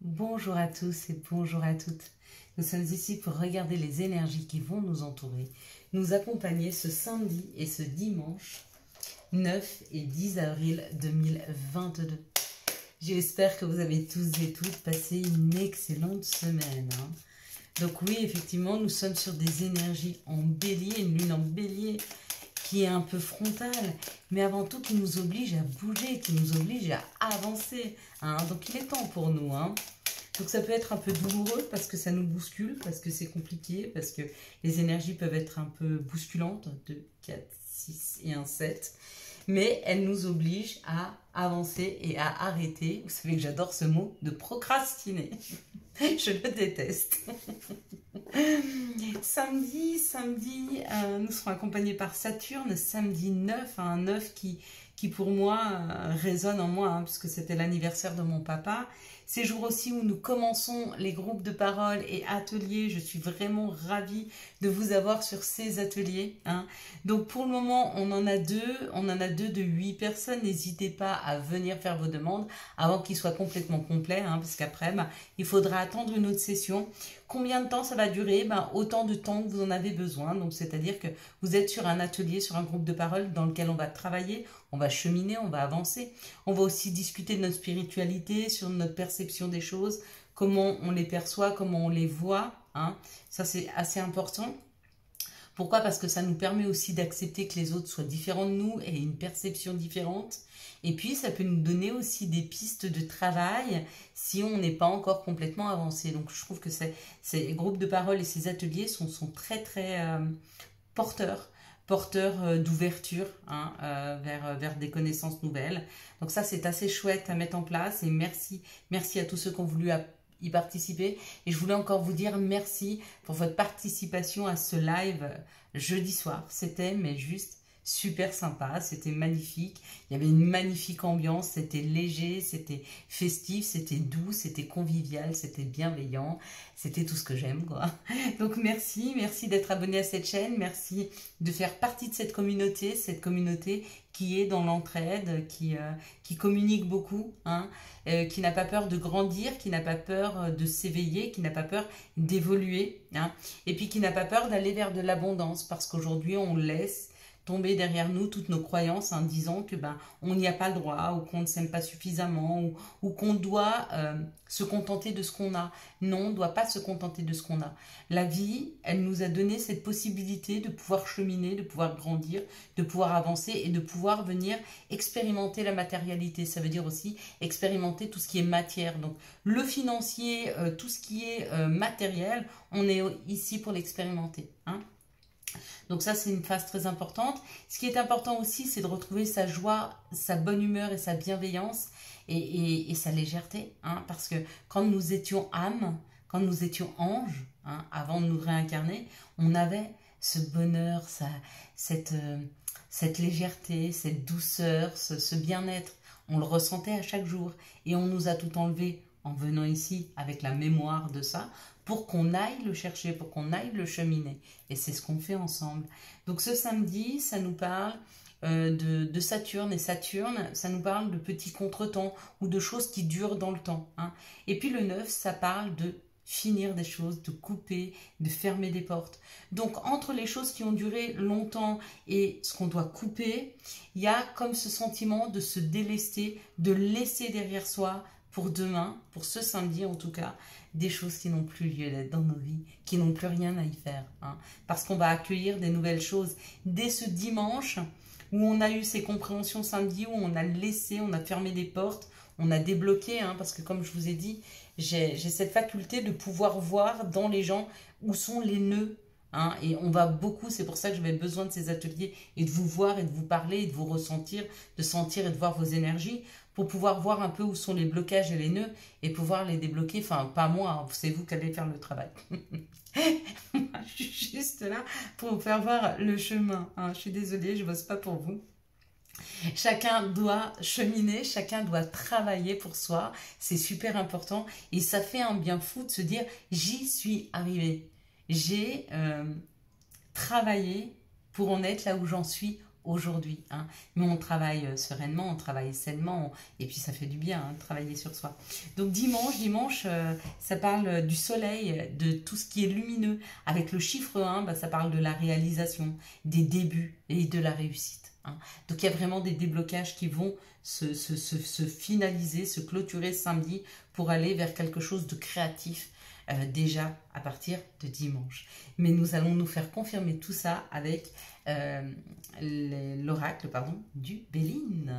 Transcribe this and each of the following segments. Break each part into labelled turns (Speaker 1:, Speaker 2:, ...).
Speaker 1: Bonjour à tous et bonjour à toutes. Nous sommes ici pour regarder les énergies qui vont nous entourer, nous accompagner ce samedi et ce dimanche 9 et 10 avril 2022. J'espère que vous avez tous et toutes passé une excellente semaine. Donc oui, effectivement, nous sommes sur des énergies en bélier, une lune en bélier qui est un peu frontale, mais avant tout qui nous oblige à bouger, qui nous oblige à avancer. Donc il est temps pour nous. Donc ça peut être un peu douloureux parce que ça nous bouscule, parce que c'est compliqué, parce que les énergies peuvent être un peu bousculantes, 2, 4, 6 et un 7. Mais elles nous obligent à avancer et à arrêter. Vous savez que j'adore ce mot, de procrastiner. Je le déteste. Samedi, nous serons accompagnés par Saturne, samedi 9, un 9 qui pour moi résonne en moi, puisque c'était l'anniversaire de mon papa. C'est jour aussi où nous commençons les groupes de parole et ateliers. Je suis vraiment ravie de vous avoir sur ces ateliers. Donc pour le moment, on en a deux de 8 personnes. N'hésitez pas à venir faire vos demandes avant qu'ils soient complètement complets, parce qu'après, il faudra attendre une autre session. Combien de temps ça va durer? Autant de temps que vous en avez besoin. Donc c'est-à-dire que vous êtes sur un atelier, sur un groupe de parole dans lequel on va travailler, on va cheminer, on va avancer. On va aussi discuter de notre spiritualité, sur notre perception des choses, comment on les perçoit, comment on les voit. Ça, c'est assez important. Pourquoi? Parce que ça nous permet aussi d'accepter que les autres soient différents de nous et une perception différente. Et puis, ça peut nous donner aussi des pistes de travail si on n'est pas encore complètement avancé. Donc, je trouve que ces groupes de parole et ces ateliers sont très, très porteurs d'ouverture vers des connaissances nouvelles. Donc ça, c'est assez chouette à mettre en place. Et merci à tous ceux qui ont voulu y participer. Et je voulais encore vous dire merci pour votre participation à ce live jeudi soir. C'était mais juste super sympa, c'était magnifique. Il y avait une magnifique ambiance, c'était léger, c'était festif, c'était doux, c'était convivial, c'était bienveillant. C'était tout ce que j'aime, quoi. Donc merci d'être abonné à cette chaîne, merci de faire partie de cette communauté qui est dans l'entraide, qui communique beaucoup, qui n'a pas peur de grandir, qui n'a pas peur de s'éveiller, qui n'a pas peur d'évoluer, et puis qui n'a pas peur d'aller vers de l'abondance, parce qu'aujourd'hui on laisse tomber derrière nous toutes nos croyances en disant que on n'y a pas le droit, ou qu'on ne s'aime pas suffisamment, ou qu'on doit se contenter de ce qu'on a. Non, on ne doit pas se contenter de ce qu'on a. La vie, elle nous a donné cette possibilité de pouvoir cheminer, de pouvoir grandir, de pouvoir avancer et de pouvoir venir expérimenter la matérialité. Ça veut dire aussi expérimenter tout ce qui est matière. Donc le financier, tout ce qui est matériel, on est ici pour l'expérimenter. Donc ça, c'est une phase très importante. Ce qui est important aussi, c'est de retrouver sa joie, sa bonne humeur et sa bienveillance et sa légèreté. Parce que quand nous étions âme, quand nous étions anges, avant de nous réincarner, on avait ce bonheur, cette légèreté, cette douceur, ce bien-être. On le ressentait à chaque jour et on nous a tout enlevé en venant ici avec la mémoire de ça, pour qu'on aille le chercher, pour qu'on aille le cheminer. Et c'est ce qu'on fait ensemble. Donc ce samedi, ça nous parle de Saturne. Et Saturne, ça nous parle de petits contretemps ou de choses qui durent dans le temps. Et puis le 9, ça parle de finir des choses, de couper, de fermer des portes. Donc entre les choses qui ont duré longtemps et ce qu'on doit couper, il y a comme ce sentiment de se délester, de laisser derrière soi pour demain, pour ce samedi en tout cas, des choses qui n'ont plus lieu d'être dans nos vies, qui n'ont plus rien à y faire. Parce qu'on va accueillir des nouvelles choses. Dès ce dimanche, où on a eu ces compréhensions samedi, où on a laissé, on a fermé des portes, on a débloqué, parce que comme je vous ai dit, j'ai cette faculté de pouvoir voir dans les gens où sont les nœuds. Et on va beaucoup, c'est pour ça que j'avais besoin de ces ateliers et de vous voir et de vous parler et de vous ressentir, de sentir et de voir vos énergies pour pouvoir voir un peu où sont les blocages et les nœuds et pouvoir les débloquer. Enfin, pas moi, c'est vous qui allez faire le travail. Je suis juste là pour vous faire voir le chemin. Je suis désolée, je ne bosse pas pour vous. Chacun doit cheminer, chacun doit travailler pour soi. C'est super important et ça fait un bien fou de se dire « j'y suis arrivée ». J'ai travaillé pour en être là où j'en suis aujourd'hui, hein. Mais on travaille sereinement, on travaille sainement, et puis ça fait du bien, hein, de travailler sur soi. Donc dimanche, ça parle du soleil, de tout ce qui est lumineux. Avec le chiffre 1, bah, ça parle de la réalisation, des débuts et de la réussite, hein. Donc il y a vraiment des déblocages qui vont se finaliser, se clôturer samedi pour aller vers quelque chose de créatif déjà à partir de dimanche. Mais nous allons nous faire confirmer tout ça avec l'oracle du Béline.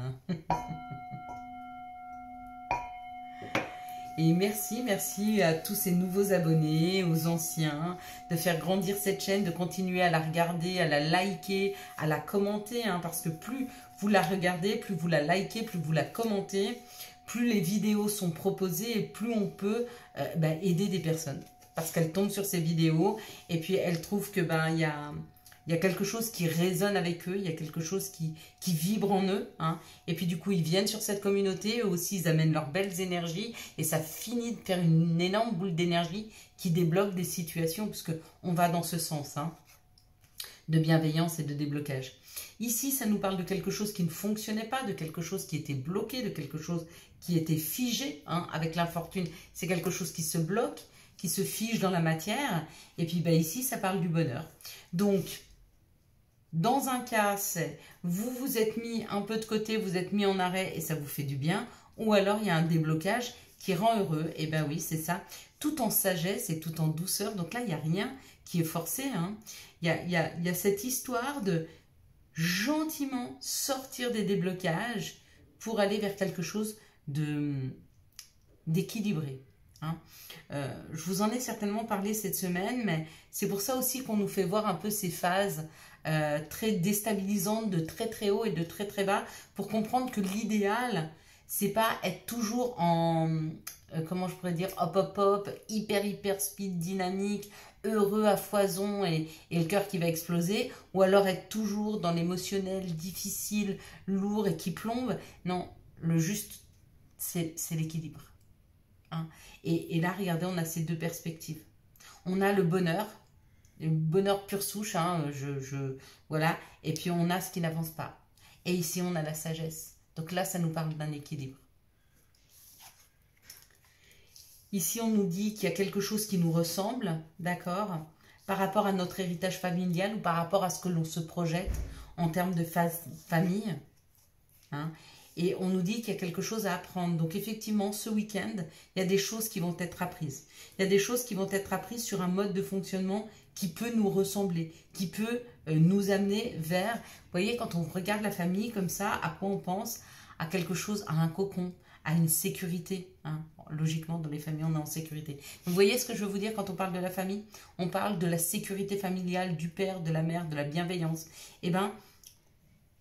Speaker 1: Et merci à tous ces nouveaux abonnés, aux anciens, de faire grandir cette chaîne, de continuer à la regarder, à la liker, à la commenter, hein, parce que plus vous la regardez, plus vous la likez, plus vous la commentez, plus les vidéos sont proposées et plus on peut aider des personnes. Parce qu'elles tombent sur ces vidéos et puis elles trouvent que il y a quelque chose qui résonne avec eux, il y a quelque chose qui vibre en eux, hein. Et puis du coup, ils viennent sur cette communauté, eux aussi, ils amènent leurs belles énergies, et ça finit de faire une énorme boule d'énergie qui débloque des situations, puisque on va dans ce sens, hein, de bienveillance et de déblocage. Ici, ça nous parle de quelque chose qui ne fonctionnait pas, de quelque chose qui était bloqué, de quelque chose qui était figé, hein, avec l'infortune. C'est quelque chose qui se bloque, qui se fige dans la matière, et puis ici, ça parle du bonheur. Donc, dans un cas, c'est vous vous êtes mis un peu de côté, vous êtes mis en arrêt et ça vous fait du bien. Ou alors, il y a un déblocage qui rend heureux. Et bien oui, c'est ça. Tout en sagesse et tout en douceur. Donc là, il n'y a rien qui est forcé, hein. Il y a cette histoire de gentiment sortir des déblocages pour aller vers quelque chose d'équilibré, hein. Je vous en ai certainement parlé cette semaine, mais c'est pour ça aussi qu'on nous fait voir un peu ces phases très déstabilisantes de très très haut et de très très bas, pour comprendre que l'idéal, c'est pas être toujours en, comment je pourrais dire, hop, hyper speed, dynamique, heureux à foison et le cœur qui va exploser, ou alors être toujours dans l'émotionnel difficile, lourd et qui plombe. Non, le juste, c'est l'équilibre, hein. Et là, regardez, on a ces deux perspectives. On a le bonheur pure souche, hein, voilà, et puis on a ce qui n'avance pas. Et ici, on a la sagesse. Donc là, ça nous parle d'un équilibre. Ici, on nous dit qu'il y a quelque chose qui nous ressemble, d'accord, par rapport à notre héritage familial ou par rapport à ce que l'on se projette en termes de famille, hein. Et on nous dit qu'il y a quelque chose à apprendre. Donc effectivement, ce week-end, il y a des choses qui vont être apprises. Il y a des choses qui vont être apprises sur un mode de fonctionnement qui peut nous ressembler, qui peut nous amener vers... Vous voyez, quand on regarde la famille comme ça, à quoi on pense? À quelque chose, à un cocon, à une sécurité, hein. Logiquement, dans les familles, on est en sécurité. Donc, vous voyez ce que je veux vous dire quand on parle de la famille? On parle de la sécurité familiale, du père, de la mère, de la bienveillance. Eh bien,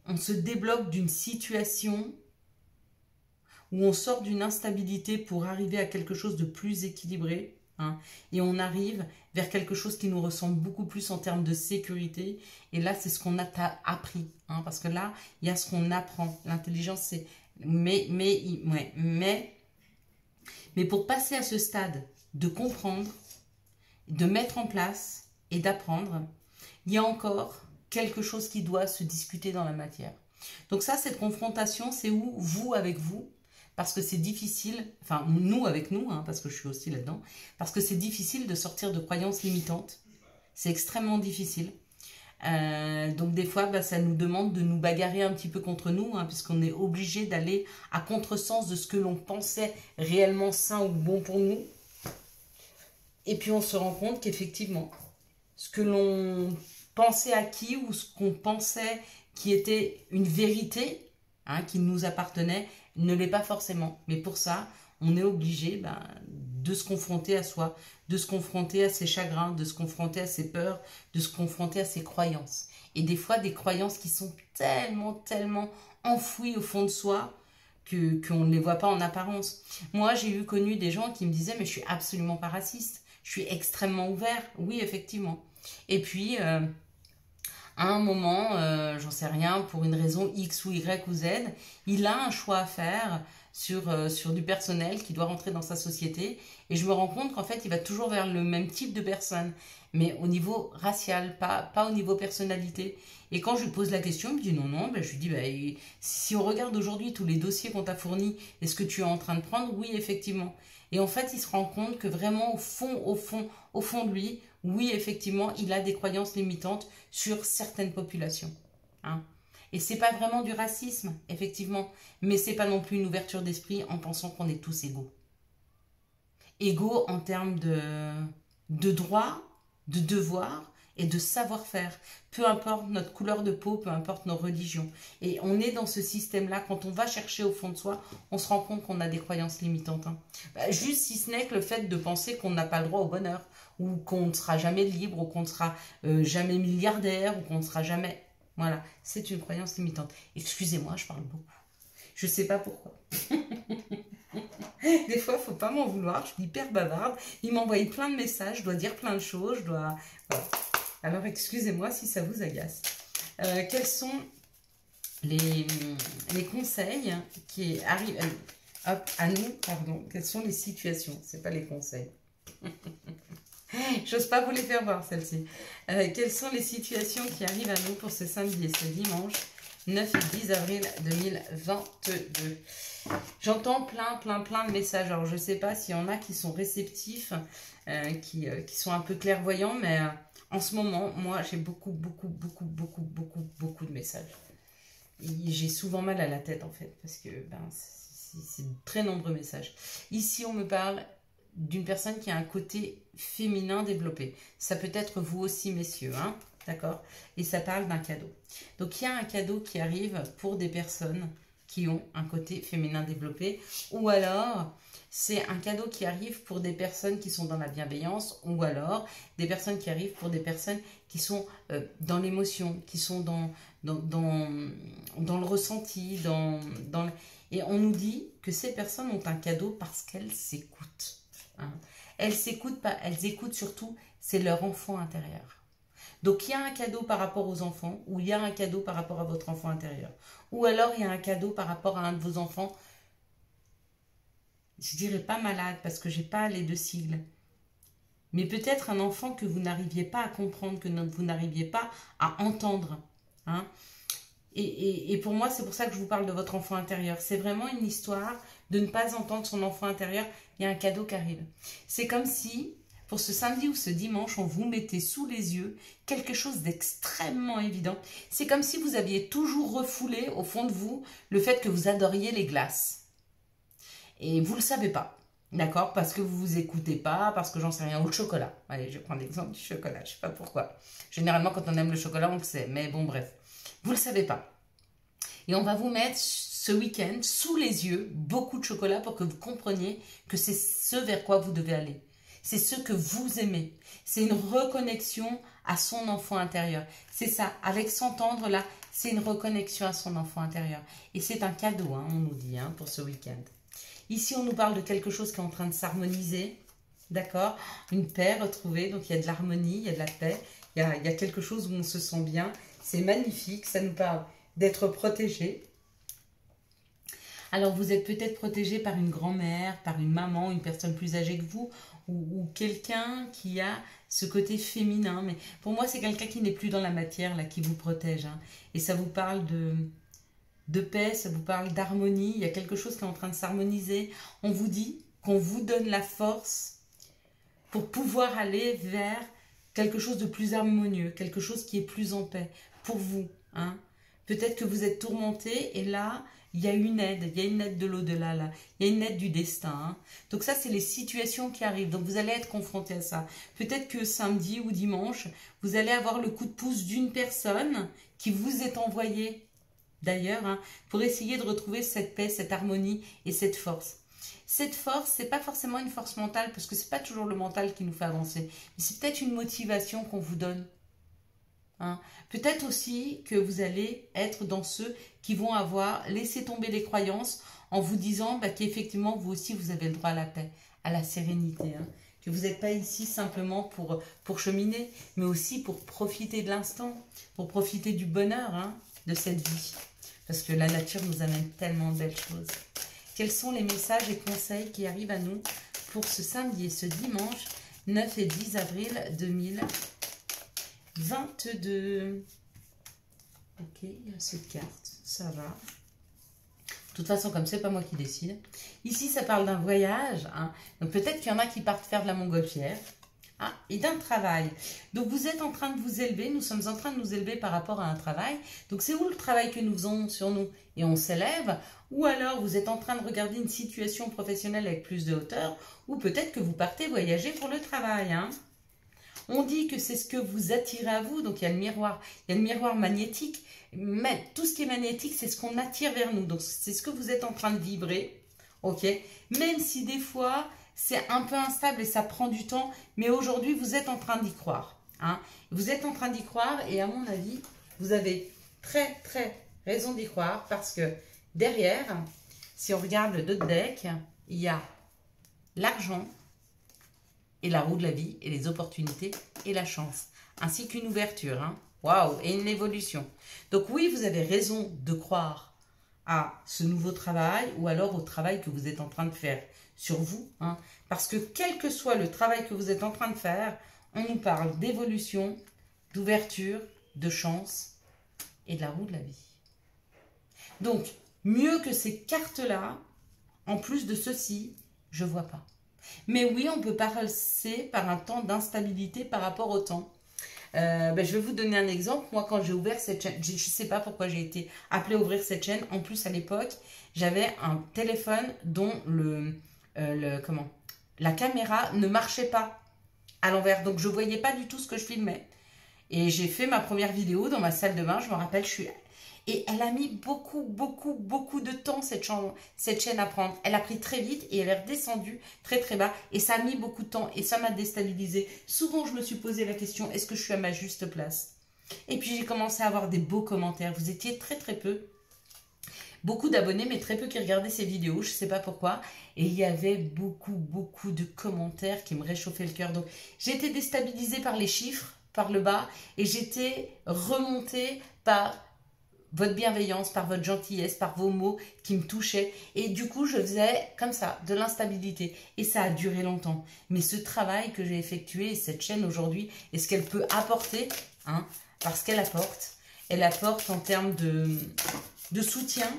Speaker 1: on se débloque d'une situation où on sort d'une instabilité pour arriver à quelque chose de plus équilibré, hein, et on arrive vers quelque chose qui nous ressemble beaucoup plus en termes de sécurité. Et là, c'est ce qu'on a appris, hein, parce que là, il y a ce qu'on apprend. L'intelligence, c'est... Mais pour passer à ce stade de comprendre, de mettre en place et d'apprendre, il y a encore quelque chose qui doit se discuter dans la matière. Donc ça, cette confrontation, c'est où vous avec vous, parce que c'est difficile, enfin nous avec nous, hein, parce que je suis aussi là-dedans, parce que c'est difficile de sortir de croyances limitantes. C'est extrêmement difficile. Donc des fois, ça nous demande de nous bagarrer un petit peu contre nous, hein, puisqu'on est obligé d'aller à contresens de ce que l'on pensait réellement sain ou bon pour nous. Et puis on se rend compte qu'effectivement, ce que l'on pensait acquis ou ce qu'on pensait qui était une vérité, hein, qui nous appartenait, ne l'est pas forcément. Mais pour ça, on est obligé de se confronter à soi, de se confronter à ses chagrins, de se confronter à ses peurs, de se confronter à ses croyances. Et des fois, des croyances qui sont tellement enfouies au fond de soi qu'on ne les voit pas en apparence. Moi, j'ai connu des gens qui me disaient « mais je suis absolument pas raciste, je suis extrêmement ouvert ». Oui, effectivement. Et puis... à un moment, j'en sais rien, pour une raison X ou Y ou Z, il a un choix à faire sur du personnel qui doit rentrer dans sa société. Et je me rends compte qu'en fait, il va toujours vers le même type de personne, mais au niveau racial, pas au niveau personnalité. Et quand je lui pose la question, il me dit non, non. Ben, je lui dis, ben, si on regarde aujourd'hui tous les dossiers qu'on t'a fournis et ce que tu es en train de prendre, oui, effectivement. Et en fait, il se rend compte que vraiment, au fond de lui, oui, effectivement, il a des croyances limitantes sur certaines populations. Hein. Et c'est pas vraiment du racisme, effectivement, mais c'est pas non plus une ouverture d'esprit en pensant qu'on est tous égaux. Égaux en termes de droits, de devoirs et de savoir-faire. Peu importe notre couleur de peau, peu importe nos religions. Et on est dans ce système-là, quand on va chercher au fond de soi, on se rend compte qu'on a des croyances limitantes. Hein. Bah, juste si ce n'est que le fait de penser qu'on n'a pas le droit au bonheur, ou qu'on ne sera jamais libre, ou qu'on ne sera jamais milliardaire, ou qu'on ne sera jamais... Voilà, c'est une croyance limitante. Excusez-moi, je parle beaucoup. Je ne sais pas pourquoi. Des fois, il ne faut pas m'en vouloir, je suis hyper bavarde. Il m'envoie plein de messages, je dois dire plein de choses, je dois... Voilà. Alors, excusez-moi si ça vous agace. Quels sont les conseils qui arrivent à nous, pardon, quelles sont les situations, c'est pas les conseils. J'ose pas vous les faire voir, celles-ci. Quelles sont les situations qui arrivent à nous pour ce samedi et ce dimanche 9 et 10 avril 2022. J'entends plein de messages. Alors, je sais pas s'il y en a qui sont réceptifs, qui sont un peu clairvoyants, mais en ce moment, moi, j'ai beaucoup de messages. J'ai souvent mal à la tête, en fait, parce que c'est de très nombreux messages. Ici, on me parle d'une personne qui a un côté féminin développé. Ça peut être vous aussi, messieurs, hein, d'accord? Et ça parle d'un cadeau. Donc, il y a un cadeau qui arrive pour des personnes qui ont un côté féminin développé, ou alors c'est un cadeau qui arrive pour des personnes qui sont dans la bienveillance, ou alors des personnes qui arrivent pour des personnes qui sont dans l'émotion, qui sont dans le ressenti, et on nous dit que ces personnes ont un cadeau parce qu'elles s'écoutent. Hein. Elles s'écoutent pas, elles écoutent surtout, c'est leur enfant intérieur. Donc, il y a un cadeau par rapport aux enfants, ou il y a un cadeau par rapport à votre enfant intérieur. Ou alors, il y a un cadeau par rapport à un de vos enfants, je dirais pas malade, parce que j'ai pas les deux sigles. Mais peut-être un enfant que vous n'arriviez pas à comprendre, que vous n'arriviez pas à entendre. Hein. Et pour moi, c'est pour ça que je vous parle de votre enfant intérieur. C'est vraiment une histoire de ne pas entendre son enfant intérieur. Il y a un cadeau qui arrive. C'est comme si... pour ce samedi ou ce dimanche, on vous mettait sous les yeux quelque chose d'extrêmement évident. C'est comme si vous aviez toujours refoulé au fond de vous le fait que vous adoriez les glaces. Et vous ne le savez pas, d'accord? Parce que vous ne vous écoutez pas, parce que j'en sais rien, ou le chocolat. Allez, je vais prendre l'exemple du chocolat, je ne sais pas pourquoi. Généralement, quand on aime le chocolat, on le sait, mais bon, bref. Vous ne le savez pas. Et on va vous mettre ce week-end sous les yeux beaucoup de chocolat pour que vous compreniez que c'est ce vers quoi vous devez aller. C'est ce que vous aimez. C'est une reconnexion à son enfant intérieur. C'est ça, avec s'entendre là, c'est une reconnexion à son enfant intérieur. Et c'est un cadeau, hein, on nous dit, hein, pour ce week-end. Ici, on nous parle de quelque chose qui est en train de s'harmoniser, d'accord? Une paix retrouvée, donc il y a de l'harmonie, il y a de la paix, il y a quelque chose où on se sent bien. C'est magnifique, ça nous parle d'être protégé. Alors, vous êtes peut-être protégé par une grand-mère, par une maman, une personne plus âgée que vous, ou quelqu'un qui a ce côté féminin. Mais pour moi, c'est quelqu'un qui n'est plus dans la matière, là, qui vous protège. Hein. Et ça vous parle de paix, ça vous parle d'harmonie. Il y a quelque chose qui est en train de s'harmoniser. On vous dit qu'on vous donne la force pour pouvoir aller vers quelque chose de plus harmonieux, quelque chose qui est plus en paix pour vous. Hein. Peut-être que vous êtes tourmenté et là... il y a une aide de l'au-delà là, il y a une aide du destin. Hein. Donc ça, c'est les situations qui arrivent, donc vous allez être confronté à ça. Peut-être que samedi ou dimanche, vous allez avoir le coup de pouce d'une personne qui vous est envoyée, d'ailleurs, hein, pour essayer de retrouver cette paix, cette harmonie et cette force. Cette force, c'est pas forcément une force mentale, parce que c'est pas toujours le mental qui nous fait avancer, mais c'est peut-être une motivation qu'on vous donne. Hein. Peut-être aussi que vous allez être dans ceux qui vont avoir laissé tomber les croyances en vous disant qu'effectivement, vous aussi, vous avez le droit à la paix, à la sérénité. Hein. Que vous n'êtes pas ici simplement pour cheminer, mais aussi pour profiter de l'instant, pour profiter du bonheur, hein, de cette vie. Parce que la nature nous amène tellement de belles choses. quels sont les messages et conseils qui arrivent à nous pour ce samedi et ce dimanche 9 et 10 avril 2022. Ok, il y a cette carte, ça va. De toute façon, comme c'est pas moi qui décide. Ici, ça parle d'un voyage. Hein. Donc peut-être qu'il y en a qui partent faire de la montgolfière. Ah, et d'un travail. Donc vous êtes en train de vous élever, nous sommes en train de nous élever par rapport à un travail. Donc c'est où le travail que nous faisons sur nous et on s'élève? Ou alors vous êtes en train de regarder une situation professionnelle avec plus de hauteur, ou peut-être que vous partez voyager pour le travail. Hein. On dit que c'est ce que vous attirez à vous, donc il y a le miroir. Il y a le miroir magnétique, mais tout ce qui est magnétique, c'est ce qu'on attire vers nous. Donc c'est ce que vous êtes en train de vibrer, ok? Même si des fois, c'est un peu instable et ça prend du temps, mais aujourd'hui, vous êtes en train d'y croire. Hein? Vous êtes en train d'y croire et à mon avis, vous avez très, très raison d'y croire parce que derrière, si on regarde le dos de deck, il y a l'argent et la roue de la vie et les opportunités et la chance, ainsi qu'une ouverture. Hein? Waouh, et une évolution. Donc oui, vous avez raison de croire à ce nouveau travail ou alors au travail que vous êtes en train de faire sur vous. Hein, parce que quel que soit le travail que vous êtes en train de faire, on nous parle d'évolution, d'ouverture, de chance et de la roue de la vie. Donc, mieux que ces cartes-là, en plus de ceci, je ne vois pas. Mais oui, on peut passer par un temps d'instabilité par rapport au temps. Je vais vous donner un exemple. Moi, quand j'ai ouvert cette chaîne, je ne sais pas pourquoi j'ai été appelée à ouvrir cette chaîne. En plus, à l'époque, j'avais un téléphone dont la caméra ne marchait pas à l'envers. Donc, je ne voyais pas du tout ce que je filmais. Et j'ai fait ma première vidéo dans ma salle de bain. Je me rappelle, et elle a mis beaucoup de temps, cette chaîne à prendre. Elle a pris très vite et elle est redescendue très très bas. Et ça a mis beaucoup de temps et ça m'a déstabilisée. Souvent, je me suis posé la question, est-ce que je suis à ma juste place? Et puis, j'ai commencé à avoir des beaux commentaires. Vous étiez très très peu. Beaucoup d'abonnés, mais très peu qui regardaient ces vidéos. Je ne sais pas pourquoi. Et il y avait beaucoup de commentaires qui me réchauffaient le cœur. Donc, j'ai été déstabilisée par les chiffres, par le bas. Et j'étais remontée par votre bienveillance, par votre gentillesse, par vos mots qui me touchaient. Et du coup, je faisais comme ça, de l'instabilité. Et ça a duré longtemps. Mais ce travail que j'ai effectué, cette chaîne aujourd'hui, et ce qu'elle peut apporter, hein, parce qu'elle apporte, elle apporte en termes de soutien,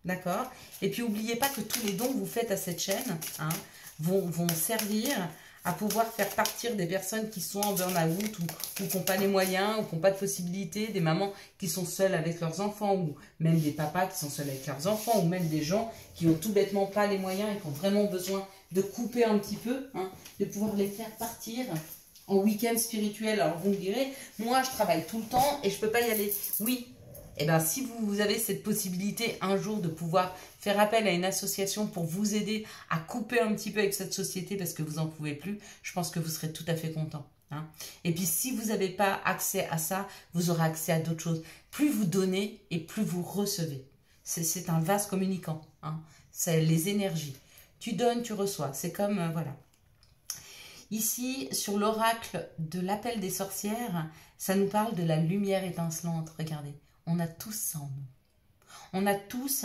Speaker 1: d'accord? Et puis, n'oubliez pas que tous les dons que vous faites à cette chaîne hein, vont servir à pouvoir faire partir des personnes qui sont en burn-out ou qui n'ont pas les moyens ou qui n'ont pas de possibilités, des mamans qui sont seules avec leurs enfants ou même des papas qui sont seuls avec leurs enfants ou même des gens qui n'ont tout bêtement pas les moyens et qui ont vraiment besoin de couper un petit peu, hein, de pouvoir les faire partir en week-end spirituel. Alors vous me direz, moi je travaille tout le temps et je ne peux pas y aller. Oui. Eh bien, si vous avez cette possibilité un jour de pouvoir faire appel à une association pour vous aider à couper un petit peu avec cette société parce que vous n'en pouvez plus, je pense que vous serez tout à fait content. Hein. Et puis, si vous n'avez pas accès à ça, vous aurez accès à d'autres choses. Plus vous donnez et plus vous recevez. C'est un vase communicant. Hein. C'est les énergies. Tu donnes, tu reçois. C'est comme, voilà. Ici, sur l'oracle de l'appel des sorcières, ça nous parle de la lumière étincelante. Regardez. On a tous ça en nous. On a tous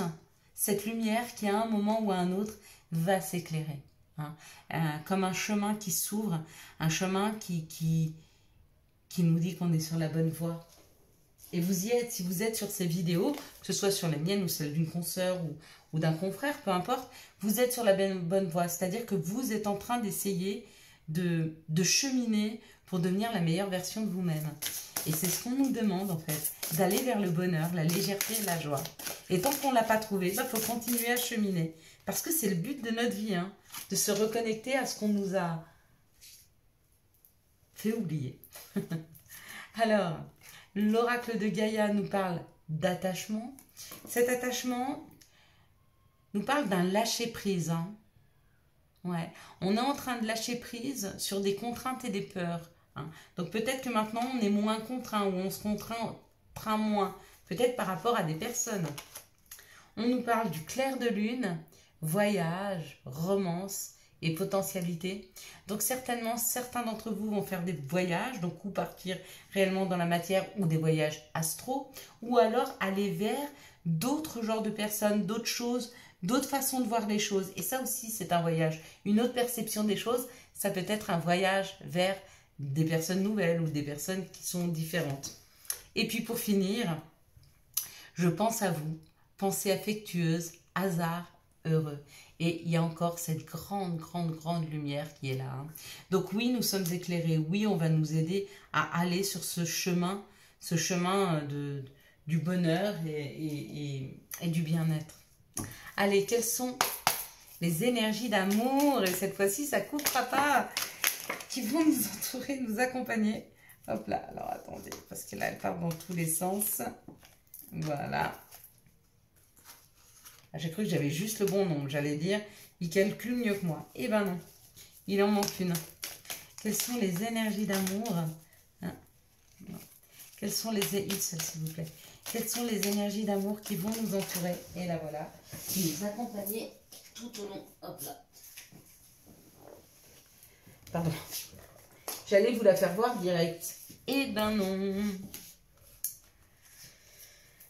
Speaker 1: cette lumière qui, à un moment ou à un autre, va s'éclairer. Hein. Comme un chemin qui s'ouvre, un chemin qui nous dit qu'on est sur la bonne voie. Et vous y êtes, si vous êtes sur ces vidéos, que ce soit sur les miennes ou celle d'une consoeur ou d'un confrère, peu importe, vous êtes sur la bonne voie. C'est-à-dire que vous êtes en train d'essayer de cheminer pour devenir la meilleure version de vous-même. Et c'est ce qu'on nous demande en fait, d'aller vers le bonheur, la légèreté et la joie. Et tant qu'on ne l'a pas trouvé, il faut continuer à cheminer. Parce que c'est le but de notre vie, hein, de se reconnecter à ce qu'on nous a fait oublier. Alors, l'oracle de Gaïa nous parle d'attachement. Cet attachement nous parle d'un lâcher-prise. Hein. Ouais. On est en train de lâcher prise sur des contraintes et des peurs. Hein. Donc peut-être que maintenant on est moins contraint ou on se contraint moins. Peut-être par rapport à des personnes. On nous parle du clair de lune, voyage, romance et potentialité. Donc certainement, certains d'entre vous vont faire des voyages, donc ou partir réellement dans la matière ou des voyages astro, ou alors aller vers d'autres genres de personnes, d'autres choses, d'autres façons de voir les choses. Et ça aussi, c'est un voyage. Une autre perception des choses, ça peut être un voyage vers des personnes nouvelles ou des personnes qui sont différentes. Et puis pour finir, je pense à vous, pensée affectueuse, hasard, heureux. Et il y a encore cette grande, grande, grande lumière qui est là. Hein. Donc oui, nous sommes éclairés. Oui, on va nous aider à aller sur ce chemin du bonheur et du bien-être. Allez, quelles sont les énergies d'amour? Et cette fois-ci, ça ne coupera pas. Qui vont nous entourer, nous accompagner. Hop là, alors attendez, parce que là, elle part dans tous les sens. Voilà. J'ai cru que j'avais juste le bon nombre. J'allais dire, il calcule mieux que moi. Eh ben non, il en manque une. Quelles sont les énergies d'amour? Hein? Quelles sont les... Une seule, s'il vous plaît. Quelles sont les énergies d'amour qui vont nous entourer? Et là, voilà. Qui nous accompagner tout au long. Hop là. Pardon. J'allais vous la faire voir direct. Eh ben non.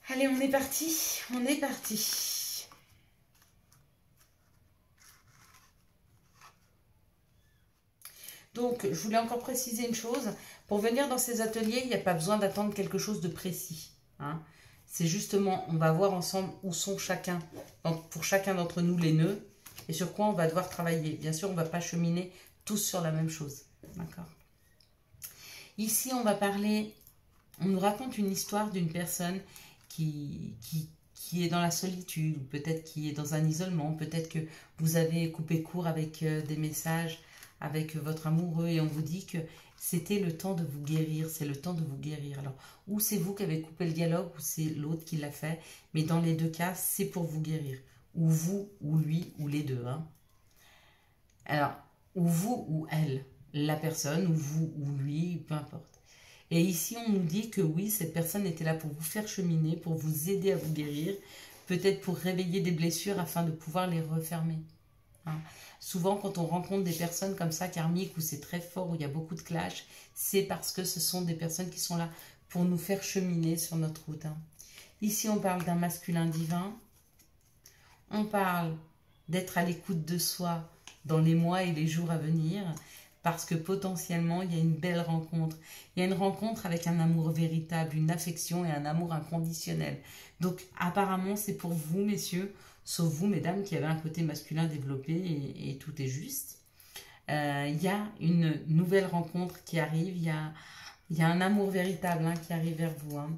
Speaker 1: Allez, on est parti. On est parti. Donc, je voulais encore préciser une chose. Pour venir dans ces ateliers, il n'y a pas besoin d'attendre quelque chose de précis. Hein. C'est justement, on va voir ensemble où sont chacun, donc pour chacun d'entre nous, les nœuds et sur quoi on va devoir travailler. Bien sûr, on ne va pas cheminer tous sur la même chose. D'accord. Ici, on va parler, on nous raconte une histoire d'une personne qui est dans la solitude, ou peut-être qui est dans un isolement, peut-être que vous avez coupé court avec des messages avec votre amoureux et on vous dit que c'était le temps de vous guérir, c'est le temps de vous guérir. Alors, ou c'est vous qui avez coupé le dialogue, ou c'est l'autre qui l'a fait, mais dans les deux cas, c'est pour vous guérir. Ou vous, ou lui, ou les deux. Hein. Alors, ou vous, ou elle, la personne, ou vous, ou lui, peu importe. Et ici, on nous dit que oui, cette personne était là pour vous faire cheminer, pour vous aider à vous guérir, peut-être pour réveiller des blessures afin de pouvoir les refermer. Hein. Souvent, quand on rencontre des personnes comme ça, karmiques, où c'est très fort, où il y a beaucoup de clash, c'est parce que ce sont des personnes qui sont là pour nous faire cheminer sur notre route. Hein. Ici, on parle d'un masculin divin. On parle d'être à l'écoute de soi dans les mois et les jours à venir, parce que potentiellement, il y a une belle rencontre. Il y a une rencontre avec un amour véritable, une affection et un amour inconditionnel. Donc, apparemment, c'est pour vous, messieurs, sauf vous, mesdames, qui avez un côté masculin développé et tout est juste. Il y a une nouvelle rencontre qui arrive, il y a un amour véritable hein, qui arrive vers vous. Hein.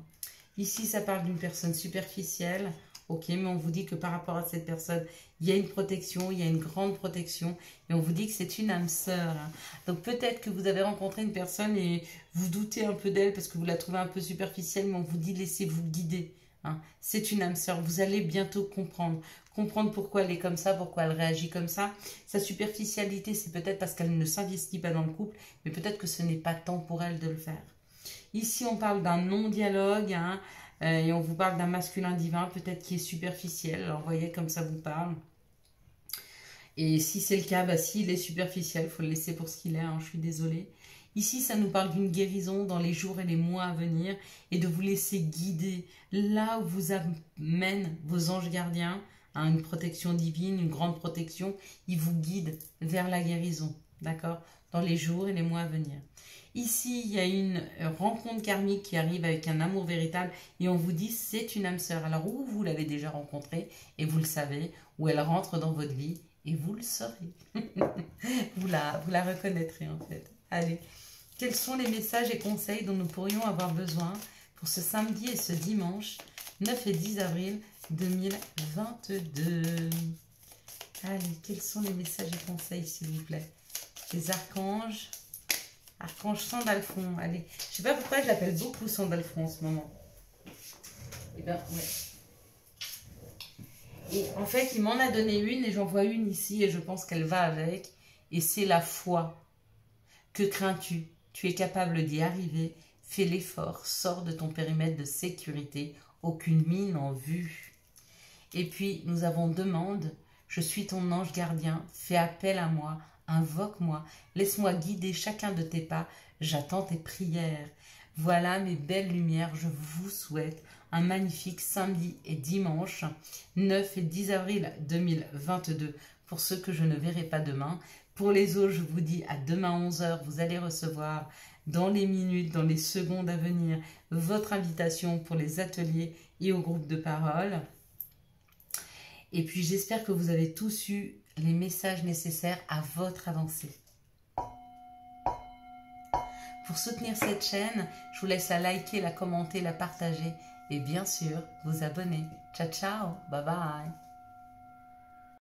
Speaker 1: Ici, ça parle d'une personne superficielle, ok, mais on vous dit que par rapport à cette personne, il y a une protection, il y a une grande protection, et on vous dit que c'est une âme sœur. Hein. Donc peut-être que vous avez rencontré une personne et vous doutez un peu d'elle parce que vous la trouvez un peu superficielle, mais on vous dit laissez-vous guider. Hein. C'est une âme sœur, vous allez bientôt comprendre pourquoi elle est comme ça, pourquoi elle réagit comme ça. Sa superficialité, c'est peut-être parce qu'elle ne s'investit pas dans le couple, mais peut-être que ce n'est pas temps pour elle de le faire. Ici, on parle d'un non-dialogue, hein, et on vous parle d'un masculin divin, peut-être qui est superficiel. Alors, vous voyez, comme ça vous parle. Et si c'est le cas, bah, s'il est superficiel, il faut le laisser pour ce qu'il est, hein, je suis désolée. Ici, ça nous parle d'une guérison dans les jours et les mois à venir et de vous laisser guider là où vous amènent vos anges gardiens, hein, une protection divine, une grande protection. Ils vous guident vers la guérison, d'accord, dans les jours et les mois à venir. Ici, il y a une rencontre karmique qui arrive avec un amour véritable et on vous dit c'est une âme sœur. Alors, où vous l'avez déjà rencontrée et vous le savez, où elle rentre dans votre vie et vous le saurez. vous la reconnaîtrez en fait. Allez. Quels sont les messages et conseils dont nous pourrions avoir besoin pour ce samedi et ce dimanche 9 et 10 avril 2022? Allez, quels sont les messages et conseils, s'il vous plaît? Les archanges. Archange Sandalphon. Allez, je ne sais pas pourquoi je l'appelle beaucoup Sandalphon en ce moment. Eh bien, ouais. Et en fait, il m'en a donné une et j'en vois une ici et je pense qu'elle va avec. Et c'est la foi. Que crains-tu? Tu es capable d'y arriver. Fais l'effort. Sors de ton périmètre de sécurité. Aucune mine en vue. Et puis, nous avons demande. Je suis ton ange gardien. Fais appel à moi. Invoque-moi. Laisse-moi guider chacun de tes pas. J'attends tes prières. Voilà mes belles lumières. Je vous souhaite un magnifique samedi et dimanche 9 et 10 avril 2022 pour ceux que je ne verrai pas demain. Pour les autres, je vous dis à demain 11 h, vous allez recevoir dans les minutes, dans les secondes à venir, votre invitation pour les ateliers et au groupe de parole. Et puis j'espère que vous avez tous eu les messages nécessaires à votre avancée. Pour soutenir cette chaîne, je vous laisse la liker, la commenter, la partager et bien sûr vous abonner. Ciao, ciao, bye bye.